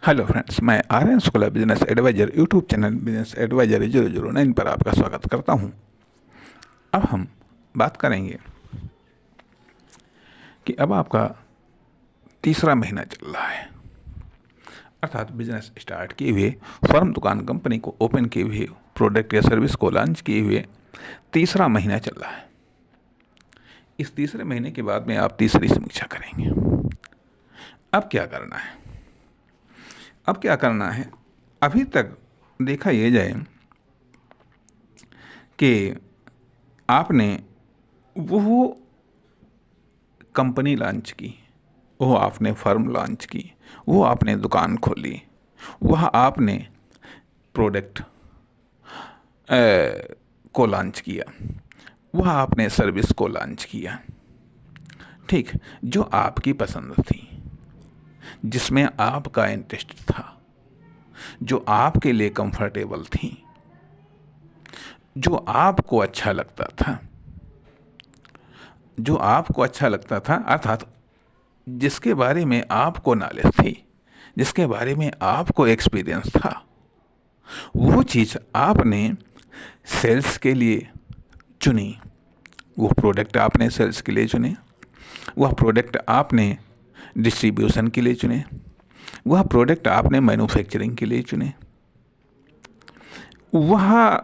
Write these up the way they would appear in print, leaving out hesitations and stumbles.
Hello friends, मैं Aryan Shukla business advisor YouTube channel business advisor 009 पर आपका स्वागत करता हूं। अब हम बात करेंगे कि अब आपका तीसरा महीना चल रहा है, अर्थात बिजनेस स्टार्ट किए हुए, फर्म दुकान कंपनी को ओपन किए हुए, प्रोडक्ट या सर्विस को लॉन्च किए हुए तीसरा महीना चल रहा है। इस तीसरे महीने के बाद में आप तीसरी समीक्षा करेंगे। अब क्या करना है? अभी तक देखा यह जाए कि आपने वो कंपनी लॉन्च की, वो आपने फर्म लॉन्च की, वो आपने दुकान खोली, वह आपने प्रोडक्ट को लॉन्च किया, वह आपने सर्विस को लॉन्च किया, ठीक, जो आपकी पसंद थी, जिसमें आपका इंटरेस्ट था, जो आपके लिए कंफर्टेबल थी, जो आपको अच्छा लगता था, अर्थात जिसके बारे में आपको नॉलेज थी, जिसके बारे में आपको एक्सपीरियंस था, वो चीज़ आपने सेल्स के लिए चुनी। वो प्रोडक्ट आपने सेल्स के लिए चुने, वह प्रोडक्ट आपने डिस्ट्रीब्यूशन के लिए चुने, वह प्रोडक्ट आपने मैन्युफैक्चरिंग के लिए चुने, वह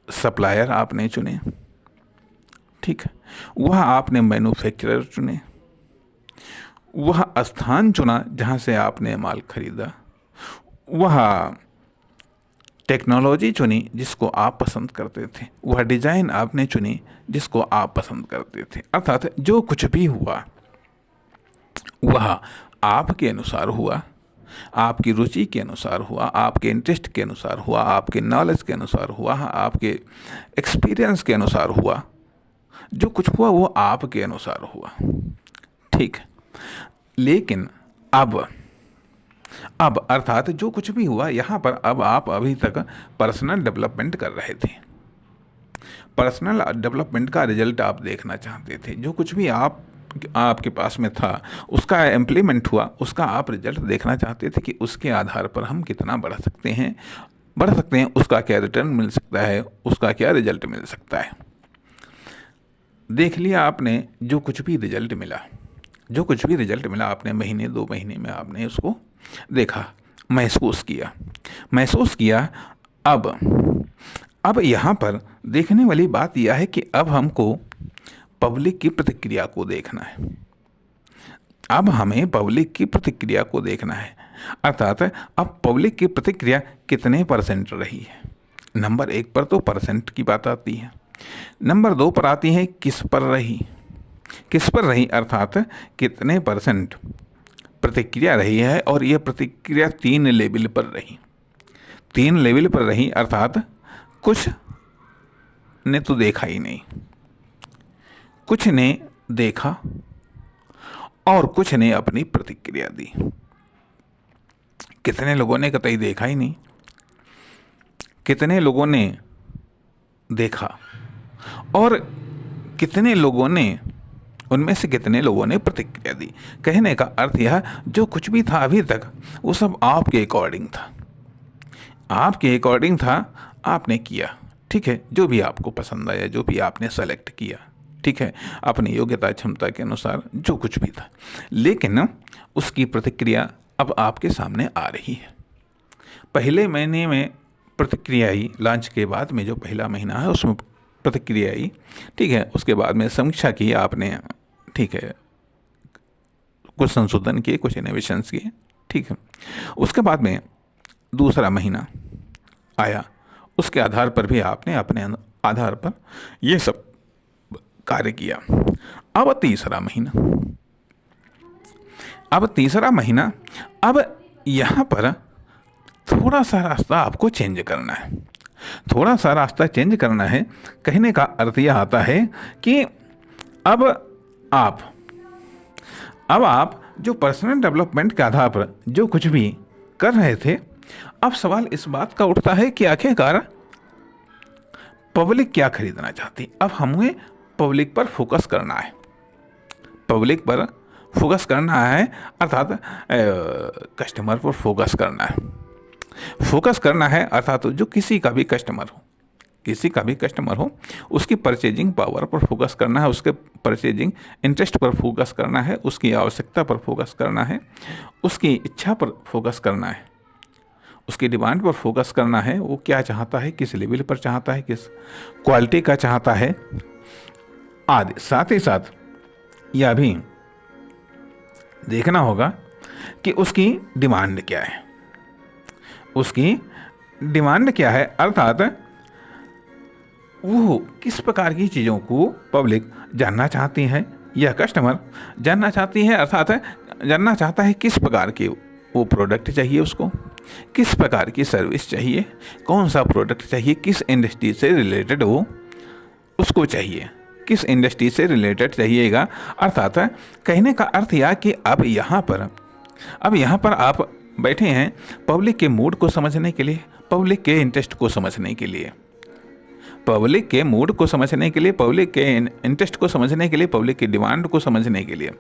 सप्लायर आपने चुने, ठीक, वह आपने मैन्युफैक्चरर चुने, वह स्थान चुना जहाँ से आपने माल खरीदा, वह टेक्नोलॉजी चुनी जिसको आप पसंद करते थे, वह डिज़ाइन आपने चुनी जिसको आप पसंद करते थे। अर्थात जो कुछ भी हुआ वह आपके अनुसार हुआ, आपकी रुचि के अनुसार हुआ, आपके इंटरेस्ट के अनुसार हुआ, आपके नॉलेज के अनुसार हुआ, आपके एक्सपीरियंस के अनुसार हुआ। जो कुछ हुआ वो आपके अनुसार हुआ, ठीक। लेकिन अब अर्थात जो कुछ भी हुआ यहाँ पर, अब आप अभी तक पर्सनल डेवलपमेंट कर रहे थे, पर्सनल डेवलपमेंट का रिजल्ट आप देखना चाहते थे। जो कुछ भी आपके पास में था उसका इम्प्लीमेंट हुआ, उसका आप रिजल्ट देखना चाहते थे कि उसके आधार पर हम कितना बढ़ सकते हैं, उसका क्या रिटर्न मिल सकता है, उसका क्या रिजल्ट मिल सकता है। देख लिया आपने, जो कुछ भी रिजल्ट मिला आपने महीने 2 महीने में आपने उसको देखा, महसूस किया। अब यहाँ पर देखने वाली बात यह है कि अब हमको पब्लिक की प्रतिक्रिया को देखना है। अब हमें पब्लिक की प्रतिक्रिया को देखना है, अर्थात अब पब्लिक की प्रतिक्रिया कितने % रही है। नंबर 1 पर तो परसेंट की बात आती है, नंबर 2 पर आती है किस पर रही, अर्थात कितने % प्रतिक्रिया रही है। और यह प्रतिक्रिया 3 लेवल पर रही, अर्थात कुछ ने तो देखा ही नहीं, कुछ ने देखा और कुछ ने अपनी प्रतिक्रिया दी। कितने लोगों ने कतई देखा ही नहीं, कितने लोगों ने देखा और उनमें से कितने लोगों ने प्रतिक्रिया दी। कहने का अर्थ यह, जो कुछ भी था अभी तक वो सब आपके अकॉर्डिंग था, आपने किया, ठीक है। जो भी आपको पसंद आया, जो भी आपने सेलेक्ट किया, ठीक है, अपनी योग्यता क्षमता के अनुसार जो कुछ भी था, लेकिन उसकी प्रतिक्रिया अब आपके सामने आ रही है। पहले महीने में प्रतिक्रिया आई, लॉन्च के बाद में जो पहला महीना है उसमें प्रतिक्रिया आई, ठीक है। उसके बाद में समीक्षा की आपने, ठीक है, कुछ संशोधन किए, कुछ इनोवेशंस किए, ठीक है। उसके बाद में दूसरा महीना आया, उसके आधार पर भी आपने अपने आधार पर ये सब कार्य किया। अब तीसरा महीना, अब यहाँ पर थोड़ा सा रास्ता आपको चेंज करना है। कहने का अर्थ यह आता है कि अब आप जो पर्सनल डेवलपमेंट के आधार पर जो कुछ भी कर रहे थे, अब सवाल इस बात का उठता है कि आखिरकार पब्लिक क्या खरीदना चाहती। अब हमें पब्लिक पर फोकस करना है, पब्लिक पर फोकस करना है, अर्थात कस्टमर पर फोकस करना है। फोकस करना है अर्थात जो किसी का भी कस्टमर हो उसकी परचेजिंग पावर पर फोकस करना है, उसके परचेजिंग इंटरेस्ट पर फोकस करना है, उसकी आवश्यकता पर फोकस करना है, उसकी इच्छा पर फोकस करना है, उसकी डिमांड पर फोकस करना है। वो क्या चाहता है, किस लेवल पर चाहता है, किस क्वालिटी का चाहता है आदि। साथ ही साथ यह भी देखना होगा कि उसकी डिमांड क्या है, अर्थात वो किस प्रकार की चीज़ों को पब्लिक जानना चाहती है या कस्टमर जानना चाहती है, अर्थात जानना चाहता है किस प्रकार के वो प्रोडक्ट चाहिए उसको, किस प्रकार की सर्विस चाहिए, कौन सा प्रोडक्ट चाहिए, किस इंडस्ट्री से रिलेटेड वो उसको चाहिए, किस इंडस्ट्री से रिलेटेड चाहिएगा। अर्थात कहने का अर्थ यह कि अब यहाँ पर आप बैठे हैं पब्लिक के मूड को समझने के लिए, पब्लिक के इंटरेस्ट को समझने के लिए, पब्लिक के मूड को समझने के लिए, पब्लिक के इंटरेस्ट को समझने के लिए, पब्लिक की डिमांड को समझने के लिए,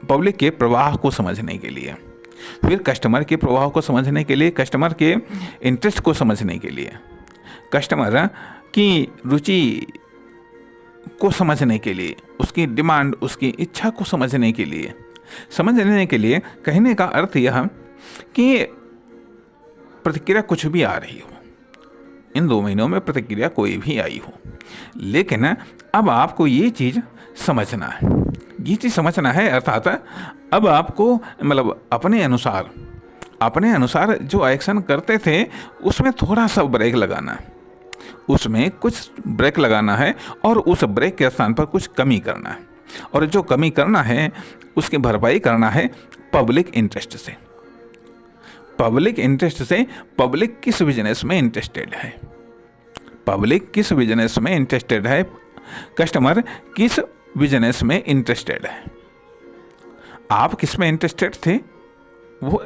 पब्लिक के प्रवाह को समझने के लिए, फिर कस्टमर के प्रवाह को समझने के लिए, कस्टमर के इंटरेस्ट को समझने के लिए, कस्टमर की रुचि को समझने के लिए, उसकी डिमांड, उसकी इच्छा को समझने के लिए कहने का अर्थ यह कि प्रतिक्रिया कुछ भी आ रही हो, इन 2 महीनों में प्रतिक्रिया कोई भी आई हो, लेकिन अब आपको ये चीज़ समझना है, अर्थात अब आपको मतलब अपने अनुसार जो एक्शन करते थे उसमें थोड़ा सा ब्रेक लगाना है, उसमें कुछ ब्रेक लगाना है और उस ब्रेक के स्थान पर कुछ कमी करना है, और जो कमी करना है उसकी भरपाई करना है पब्लिक इंटरेस्ट से। पब्लिक किस बिजनेस में इंटरेस्टेड है, कस्टमर किस बिजनेस में इंटरेस्टेड है, आप किस में इंटरेस्टेड थे वो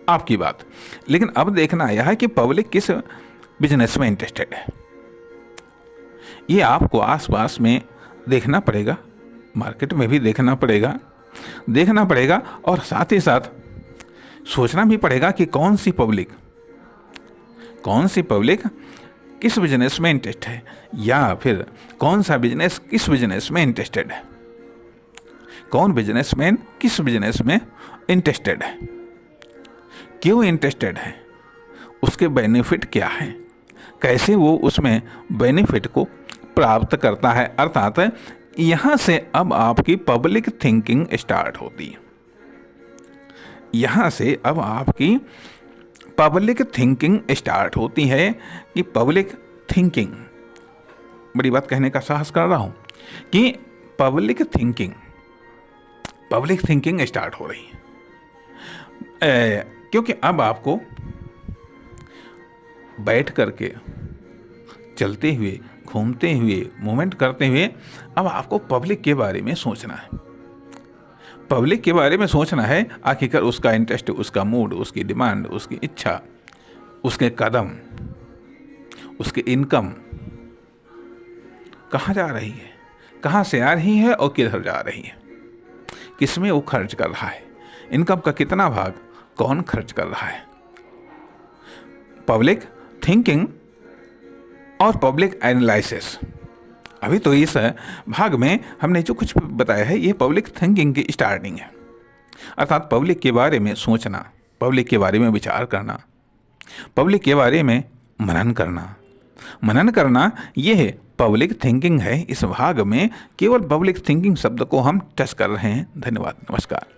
आपकी बात, लेकिन अब देखना यह है कि पब्लिक किस बिजनेस में इंटरेस्टेड है। ये आपको आसपास में देखना पड़ेगा, मार्केट में भी देखना पड़ेगा और साथ ही साथ सोचना भी पड़ेगा कि कौन सी पब्लिक किस बिजनेस में इंटरेस्ट है, या फिर कौन सा बिजनेस किस बिजनेस में इंटरेस्टेड है, कौन बिजनेसमैन किस बिजनेस में इंटरेस्टेड है, क्यों इंटरेस्टेड है, उसके बेनिफिट क्या है, कैसे वो उसमें बेनिफिट को प्राप्त करता है। अर्थात यहाँ से अब आपकी पब्लिक थिंकिंग स्टार्ट होती है, कि पब्लिक थिंकिंग, बड़ी बात कहने का साहस कर रहा हूँ कि पब्लिक थिंकिंग स्टार्ट हो रही है, क्योंकि अब आपको बैठ करके, चलते हुए, घूमते हुए, मूवमेंट करते हुए अब आपको पब्लिक के बारे में सोचना है। आखिरकार उसका इंटरेस्ट, उसका मूड, उसकी डिमांड, उसकी इच्छा, उसके कदम, उसकी इनकम कहाँ जा रही है, कहाँ से आ रही है और किधर जा रही है, किसमें वो खर्च कर रहा है, इनकम का कितना भाग कौन खर्च कर रहा है। पब्लिक थिंकिंग और पब्लिक एनालिसिस, अभी तो इस भाग में हमने जो कुछ बताया है ये पब्लिक थिंकिंग की स्टार्टिंग है, अर्थात पब्लिक के बारे में सोचना, पब्लिक के बारे में विचार करना, पब्लिक के बारे में मनन करना, ये पब्लिक थिंकिंग है। इस भाग में केवल पब्लिक थिंकिंग शब्द को हम टच कर रहे हैं। धन्यवाद, नमस्कार।